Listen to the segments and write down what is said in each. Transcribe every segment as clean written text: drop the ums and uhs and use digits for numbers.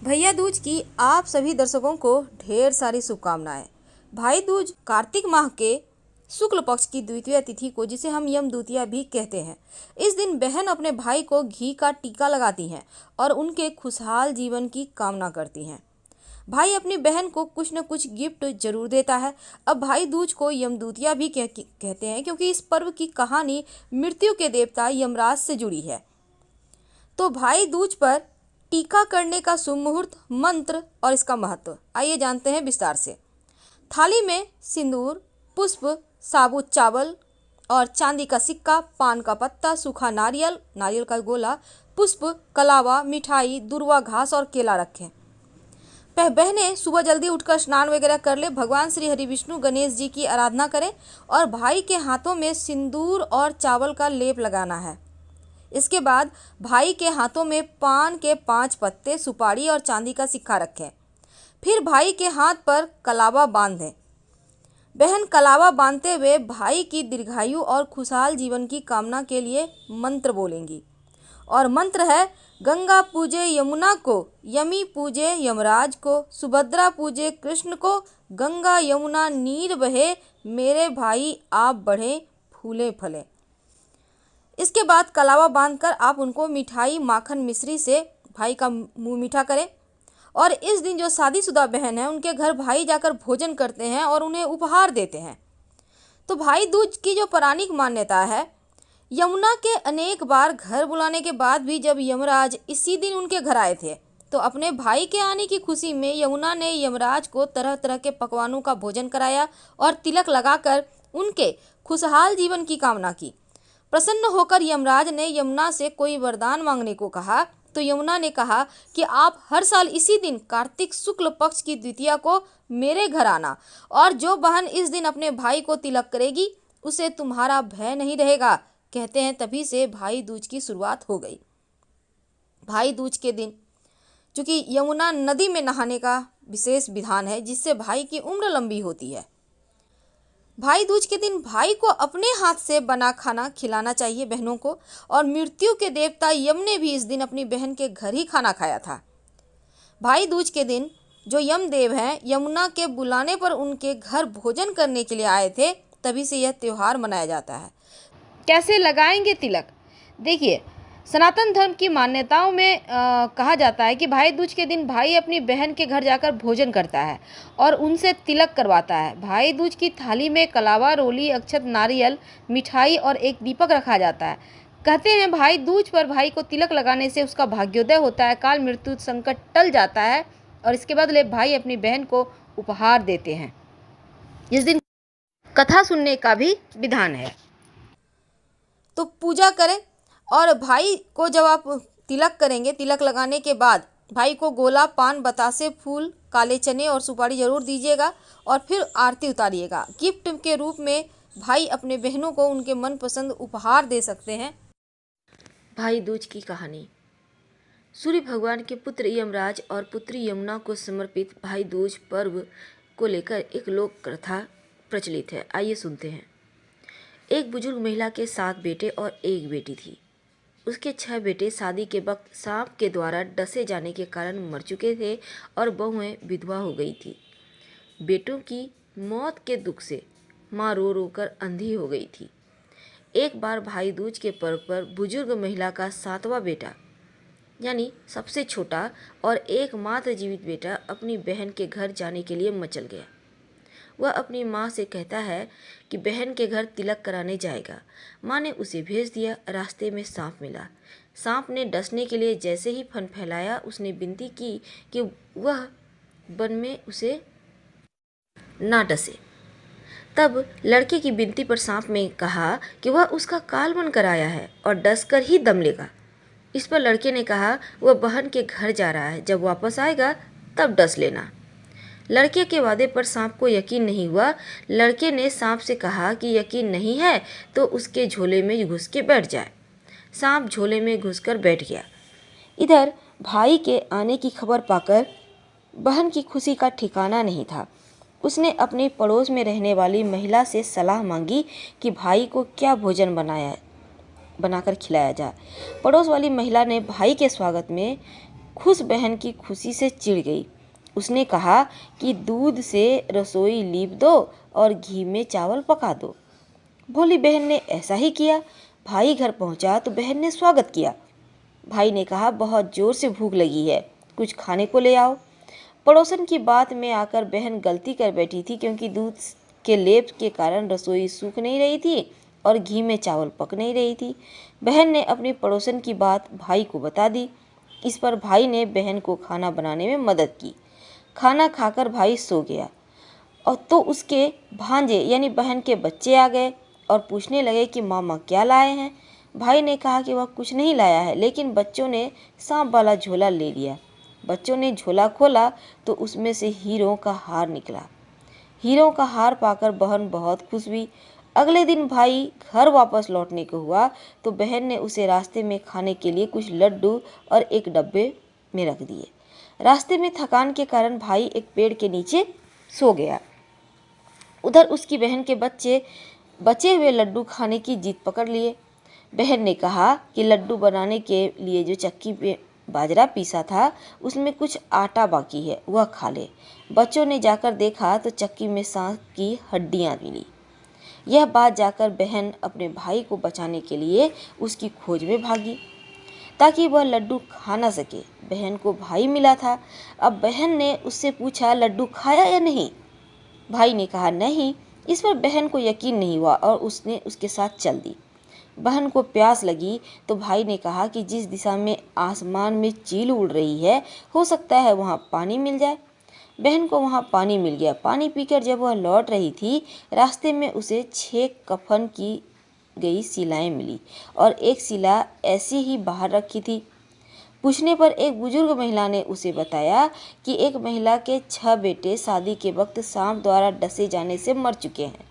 भैया दूज की आप सभी दर्शकों को ढेर सारी शुभकामनाएं। भाई दूज कार्तिक माह के शुक्ल पक्ष की द्वितीय तिथि को, जिसे हम यम द्वितीया भी कहते हैं, इस दिन बहन अपने भाई को घी का टीका लगाती हैं और उनके खुशहाल जीवन की कामना करती हैं। भाई अपनी बहन को कुछ न कुछ गिफ्ट जरूर देता है। अब भाई दूज को यम द्वितीया भी कहते हैं, क्योंकि इस पर्व की कहानी मृत्यु के देवता यमराज से जुड़ी है। तो भाई दूज पर टीका करने का शुभ मुहूर्त, मंत्र और इसका महत्व आइए जानते हैं विस्तार से। थाली में सिंदूर, पुष्प, साबुत चावल और चांदी का सिक्का, पान का पत्ता, सूखा नारियल, नारियल का गोला, पुष्प, कलावा, मिठाई, दुर्वा घास और केला रखें। बहनें सुबह जल्दी उठकर स्नान वगैरह कर ले, भगवान श्री हरि विष्णु गणेश जी की आराधना करें और भाई के हाथों में सिंदूर और चावल का लेप लगाना है। इसके बाद भाई के हाथों में पान के 5 पत्ते, सुपारी और चांदी का सिक्का रखें। फिर भाई के हाथ पर कलावा बांध दें। बहन कलावा बांधते हुए भाई की दीर्घायु और खुशहाल जीवन की कामना के लिए मंत्र बोलेंगी। और मंत्र है: गंगा पूजे यमुना को, यमी पूजे यमराज को, सुभद्रा पूजे कृष्ण को, गंगा यमुना नीर बहे, मेरे भाई आप बढ़े फूले फले। इसके बाद कलावा बांधकर आप उनको मिठाई, माखन, मिश्री से भाई का मुंह मीठा करें। और इस दिन जो शादीशुदा बहन है, उनके घर भाई जाकर भोजन करते हैं और उन्हें उपहार देते हैं। तो भाई दूज की जो पौराणिक मान्यता है, यमुना के अनेक बार घर बुलाने के बाद भी जब यमराज इसी दिन उनके घर आए थे, तो अपने भाई के आने की खुशी में यमुना ने यमराज को तरह तरह के पकवानों का भोजन कराया और तिलक लगाकर उनके खुशहाल जीवन की कामना की। प्रसन्न होकर यमराज ने यमुना से कोई वरदान मांगने को कहा, तो यमुना ने कहा कि आप हर साल इसी दिन कार्तिक शुक्ल पक्ष की द्वितीया को मेरे घर आना, और जो बहन इस दिन अपने भाई को तिलक करेगी उसे तुम्हारा भय नहीं रहेगा। कहते हैं तभी से भाई दूज की शुरुआत हो गई। भाई दूज के दिन चूंकि यमुना नदी में नहाने का विशेष विधान है, जिससे भाई की उम्र लंबी होती है। भाई दूज के दिन भाई को अपने हाथ से बना खाना खिलाना चाहिए बहनों को। और मृत्यु के देवता यम ने भी इस दिन अपनी बहन के घर ही खाना खाया था। भाई दूज के दिन जो यम देव हैं, यमुना के बुलाने पर उनके घर भोजन करने के लिए आए थे, तभी से यह त्योहार मनाया जाता है। कैसे लगाएंगे तिलक? देखिए, सनातन धर्म की मान्यताओं में कहा जाता है कि भाई दूज के दिन भाई अपनी बहन के घर जाकर भोजन करता है और उनसे तिलक करवाता है। भाई दूज की थाली में कलावा, रोली, अक्षत, नारियल, मिठाई और एक दीपक रखा जाता है। कहते हैं भाई दूज पर भाई को तिलक लगाने से उसका भाग्योदय होता है, काल मृत्यु संकट टल जाता है और इसके बदले भाई अपनी बहन को उपहार देते हैं। इस दिन कथा सुनने का भी विधान है। तो पूजा करें और भाई को जब आप तिलक करेंगे, तिलक लगाने के बाद भाई को गोला, पान, बतासे, फूल, काले चने और सुपारी जरूर दीजिएगा और फिर आरती उतारिएगा। गिफ्ट के रूप में भाई अपने बहनों को उनके मनपसंद उपहार दे सकते हैं। भाई दूज की कहानी। सूर्य भगवान के पुत्र यमराज और पुत्री यमुना को समर्पित भाई दूज पर्व को लेकर एक लोक कथा प्रचलित है। आइए सुनते हैं। एक बुजुर्ग महिला के 7 बेटे और 1 बेटी थी। उसके 6 बेटे शादी के वक्त सांप के द्वारा डसे जाने के कारण मर चुके थे और बहुएं विधवा हो गई थी। बेटों की मौत के दुख से माँ रो रो कर अंधी हो गई थी। एक बार भाई दूज के पर्व पर बुजुर्ग महिला का 7वां बेटा, यानी सबसे छोटा और एकमात्र जीवित बेटा, अपनी बहन के घर जाने के लिए मचल गया। वह अपनी माँ से कहता है कि बहन के घर तिलक कराने जाएगा। माँ ने उसे भेज दिया। रास्ते में सांप मिला। सांप ने डसने के लिए जैसे ही फन फैलाया, उसने विनती की कि वह वन में उसे ना डसे। तब लड़के की विनती पर सांप ने कहा कि वह उसका काल बनकर आया है और डसकर ही दम लेगा। इस पर लड़के ने कहा वह बहन के घर जा रहा है, जब वापस आएगा तब डस लेना। लड़के के वादे पर सांप को यकीन नहीं हुआ। लड़के ने सांप से कहा कि यकीन नहीं है तो उसके झोले में घुस के बैठ जाए। सांप झोले में घुसकर बैठ गया। इधर भाई के आने की खबर पाकर बहन की खुशी का ठिकाना नहीं था। उसने अपने पड़ोस में रहने वाली महिला से सलाह मांगी कि भाई को क्या भोजन बनाकर खिलाया जाए। पड़ोस वाली महिला ने भाई के स्वागत में खुश बहन की खुशी से चिढ़ गई। उसने कहा कि दूध से रसोई लीप दो और घी में चावल पका दो। भोली बहन ने ऐसा ही किया। भाई घर पहुंचा तो बहन ने स्वागत किया। भाई ने कहा, बहुत जोर से भूख लगी है, कुछ खाने को ले आओ। पड़ोसन की बात में आकर बहन गलती कर बैठी थी, क्योंकि दूध के लेप के कारण रसोई सूख नहीं रही थी और घी में चावल पक नहीं रही थी। बहन ने अपनी पड़ोसन की बात भाई को बता दी। इस पर भाई ने बहन को खाना बनाने में मदद की। खाना खाकर भाई सो गया और तो उसके भांजे यानी बहन के बच्चे आ गए और पूछने लगे कि मामा क्या लाए हैं। भाई ने कहा कि वह कुछ नहीं लाया है, लेकिन बच्चों ने सांप वाला झोला ले लिया। बच्चों ने झोला खोला तो उसमें से हीरों का हार निकला। हीरों का हार पाकर बहन बहुत खुश हुई। अगले दिन भाई घर वापस लौटने को हुआ तो बहन ने उसे रास्ते में खाने के लिए कुछ लड्डू और एक डब्बे में रख दिए। रास्ते में थकान के कारण भाई एक पेड़ के नीचे सो गया। उधर उसकी बहन के बच्चे बचे हुए लड्डू खाने की जिद पकड़ लिए। बहन ने कहा कि लड्डू बनाने के लिए जो चक्की पे बाजरा पीसा था उसमें कुछ आटा बाकी है, वह खा ले। बच्चों ने जाकर देखा तो चक्की में सांप की हड्डियां मिली। यह बात जाकर बहन अपने भाई को बचाने के लिए उसकी खोज में भागी ताकि वह लड्डू खा ना सके। बहन को भाई मिला था। अब बहन ने उससे पूछा, लड्डू खाया या नहीं? भाई ने कहा नहीं। इस पर बहन को यकीन नहीं हुआ और उसने उसके साथ चल दी। बहन को प्यास लगी तो भाई ने कहा कि जिस दिशा में आसमान में चील उड़ रही है, हो सकता है वहाँ पानी मिल जाए। बहन को वहाँ पानी मिल गया। पानी पीकर जब वह लौट रही थी, रास्ते में उसे 6 कफन की गई शिलाएं मिली और एक शिला ऐसी ही बाहर रखी थी। पूछने पर एक बुजुर्ग महिला ने उसे बताया कि एक महिला के 6 बेटे शादी के वक्त सांप द्वारा डसे जाने से मर चुके हैं।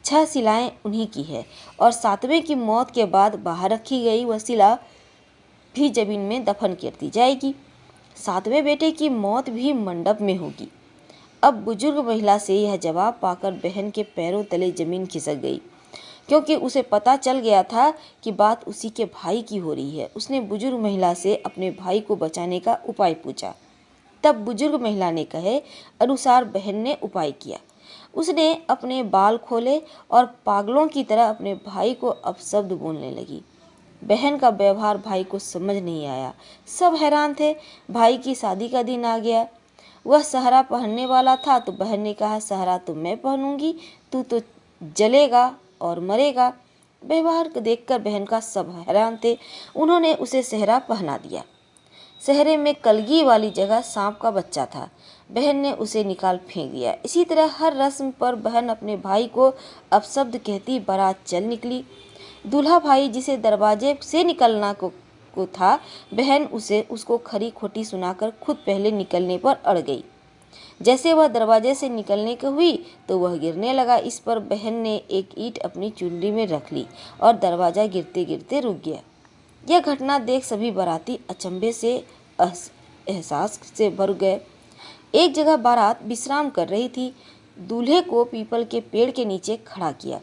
6 शिलाएं उन्हीं की है और 7वें की मौत के बाद बाहर रखी गई वह शिला भी जमीन में दफन कर दी जाएगी। 7वें बेटे की मौत भी मंडप में होगी। अब बुजुर्ग महिला से यह जवाब पाकर बहन के पैरों तले जमीन खिसक गई, क्योंकि उसे पता चल गया था कि बात उसी के भाई की हो रही है। उसने बुजुर्ग महिला से अपने भाई को बचाने का उपाय पूछा। तब बुजुर्ग महिला ने कहे अनुसार बहन ने उपाय किया। उसने अपने बाल खोले और पागलों की तरह अपने भाई को अपशब्द बोलने लगी। बहन का व्यवहार भाई को समझ नहीं आया। सब हैरान थे। भाई की शादी का दिन आ गया। वह सहरा पहनने वाला था तो बहन ने कहा, सहरा तो मैं पहनूंगी, तू तो जलेगा और मरेगा। व्यवहार को देखकर बहन का सब हैरान थे। उन्होंने उसे सेहरा पहना दिया। सेहरे में कलगी वाली जगह सांप का बच्चा था। बहन ने उसे निकाल फेंक दिया। इसी तरह हर रस्म पर बहन अपने भाई को अपशब्द कहती बारात चल निकली। दूल्हा भाई जिसे दरवाजे से निकलना को था, बहन उसे उसको खरी खोटी सुनाकर खुद पहले निकलने पर अड़ गई। जैसे वह दरवाजे से निकलने को हुई तो वह गिरने लगा। इस पर बहन ने एक ईंट अपनी चुनरी में रख ली और दरवाजा गिरते गिरते रुक गया। यह घटना देख सभी बाराती अचंभे से एहसास से भर गए। एक जगह बारात विश्राम कर रही थी। दूल्हे को पीपल के पेड़ के नीचे खड़ा किया।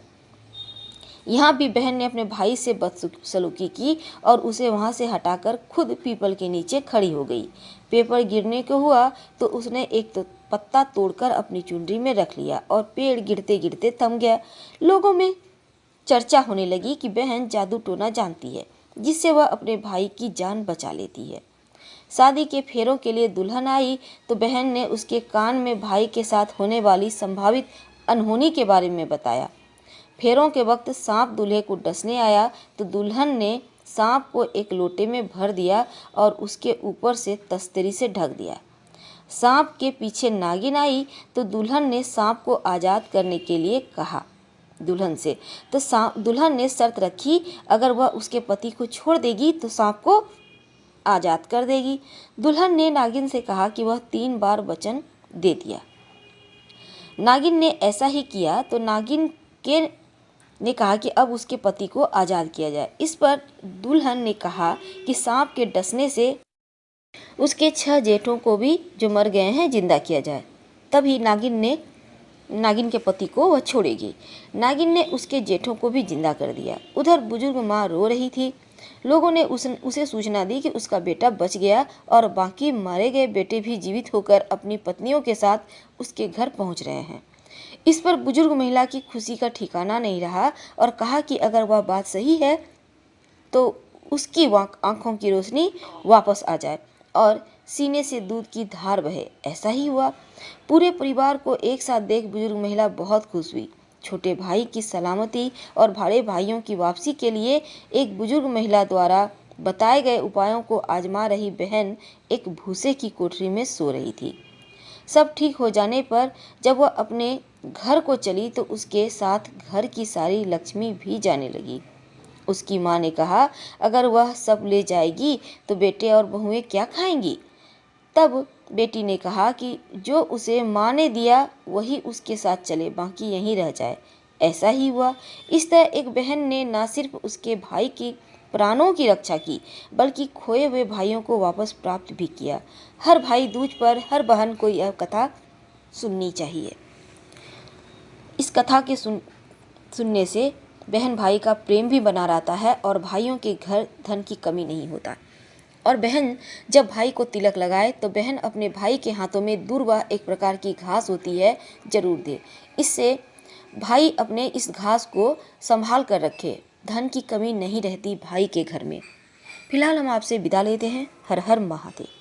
यहाँ भी बहन ने अपने भाई से बदसलूकी की और उसे वहाँ से हटाकर खुद पीपल के नीचे खड़ी हो गई। पेपर गिरने को हुआ तो उसने एक तो पत्ता तोड़कर अपनी चुनरी में रख लिया और पेड़ गिरते गिरते थम गया। लोगों में चर्चा होने लगी कि बहन जादू टोना जानती है, जिससे वह अपने भाई की जान बचा लेती है। शादी के फेरों के लिए दुल्हन आई तो बहन ने उसके कान में भाई के साथ होने वाली संभावित अनहोनी के बारे में बताया। फेरों के वक्त सांप दूल्हे को डसने आया तो दुल्हन ने सांप को एक लोटे में भर दिया और उसके ऊपर से तस्तरी से ढक दिया। सांप के पीछे नागिन आई तो दुल्हन ने सांप को आज़ाद करने के लिए कहा दुल्हन से। तो दुल्हन ने शर्त रखी, अगर वह उसके पति को छोड़ देगी तो सांप को आज़ाद कर देगी। दुल्हन ने नागिन से कहा कि वह 3 बार वचन दे दिया। नागिन ने ऐसा ही किया तो नागिन ने कहा कि अब उसके पति को आज़ाद किया जाए। इस पर दुल्हन ने कहा कि सांप के डसने से उसके 6 जेठों को भी जो मर गए हैं जिंदा किया जाए, तभी नागिन के पति को वह छोड़ेगी। नागिन ने उसके जेठों को भी जिंदा कर दिया। उधर बुजुर्ग माँ रो रही थी। लोगों ने उसे सूचना दी कि उसका बेटा बच गया और बाकी मारे गए बेटे भी जीवित होकर अपनी पत्नियों के साथ उसके घर पहुंच रहे हैं। इस पर बुजुर्ग महिला की खुशी का ठिकाना नहीं रहा और कहा कि अगर वह बात सही है तो उसकी आंखों की रोशनी वापस आ जाए और सीने से दूध की धार बहे। ऐसा ही हुआ। पूरे परिवार को एक साथ देख बुजुर्ग महिला बहुत खुश हुई। छोटे भाई की सलामती और बड़े भाइयों की वापसी के लिए एक बुजुर्ग महिला द्वारा बताए गए उपायों को आजमा रही बहन एक भूसे की कोठरी में सो रही थी। सब ठीक हो जाने पर जब वह अपने घर को चली तो उसके साथ घर की सारी लक्ष्मी भी जाने लगी। उसकी माँ ने कहा, अगर वह सब ले जाएगी तो बेटे और बहुएं क्या खाएंगी। तब बेटी ने कहा कि जो उसे माँ ने दिया वही उसके साथ चले, बाकी यहीं रह जाए। ऐसा ही हुआ। इस तरह एक बहन ने न सिर्फ उसके भाई की प्राणों की रक्षा की बल्कि खोए हुए भाइयों को वापस प्राप्त भी किया। हर भाई दूज पर हर बहन को यह कथा सुननी चाहिए। इस कथा के सुनने से बहन भाई का प्रेम भी बना रहता है और भाइयों के घर धन की कमी नहीं होता। और बहन जब भाई को तिलक लगाए तो बहन अपने भाई के हाथों में दूर्वा एक प्रकार की घास होती है जरूर दे। इससे भाई अपने इस घास को संभाल कर रखे, धन की कमी नहीं रहती भाई के घर में। फिलहाल हम आपसे विदा लेते हैं। हर हर महादेव।